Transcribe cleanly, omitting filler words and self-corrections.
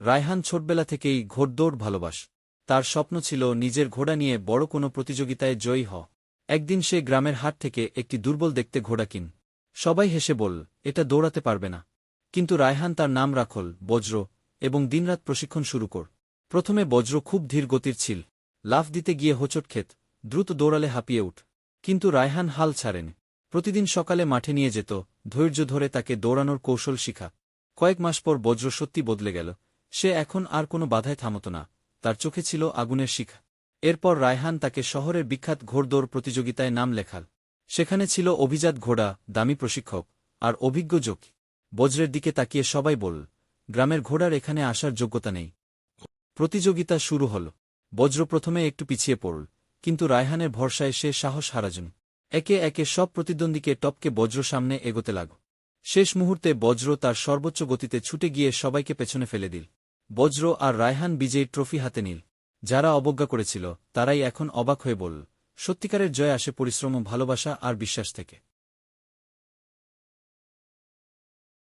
রায়হান ছোটবেলা থেকেই ঘোড়দৌড় ভালোবাস। তার স্বপ্ন ছিল নিজের ঘোড়া নিয়ে বড় কোনো প্রতিযোগিতায় জয়ী হওয়া। একদিন সে গ্রামের হাট থেকে একটি দুর্বল দেখতে ঘোড়া কিন। সবাই হেসে বলল, এটা দৌড়াতে পারবে না। কিন্তু রায়হান তার নাম রাখল বজ্র এবং দিনরাত প্রশিক্ষণ শুরু কর। প্রথমে বজ্র খুব ধীর গতির ছিল। লাফ দিতে গিয়ে হোঁচট খেত, দ্রুত দৌড়ালে হাঁপিয়ে উঠ। কিন্তু রায়হান হাল ছাড়েনি। প্রতিদিন সকালে মাঠে নিয়ে যেত, ধৈর্য ধরে তাকে দৌড়ানোর কৌশল শিখা। কয়েক মাস পর বজ্র সত্যি বদলে গেল। সে এখন আর কোনো বাধায় থামত না, তার চোখে ছিল আগুনের শিখা। এরপর রায়হান তাকে শহরের বিখ্যাত ঘোড়দৌড় প্রতিযোগিতায় নাম লেখাল। সেখানে ছিল অভিজাত ঘোড়া, দামি প্রশিক্ষক আর অভিজ্ঞ জোকি। বজ্রের দিকে তাকিয়ে সবাই বলল, গ্রামের ঘোড়ার এখানে আসার যোগ্যতা নেই। প্রতিযোগিতা শুরু হল। বজ্র প্রথমে একটু পিছিয়ে পড়ল, কিন্তু রায়হানের ভরসায় সে সাহস হারাজন। একে একে সব প্রতিদ্বন্দ্বীকে টপকে বজ্র সামনে এগোতে লাগল। শেষ মুহূর্তে বজ্র তার সর্বোচ্চ গতিতে ছুটে গিয়ে সবাইকে পেছনে ফেলে দিল। বজ্র আর রায়হান বিজয়ী ট্রফি হাতে নিল। যারা অবজ্ঞা করেছিল তারাই এখন অবাক হয়ে বলল, সত্যিকারের জয় আসে পরিশ্রম, ভালোবাসা আর বিশ্বাস থেকে।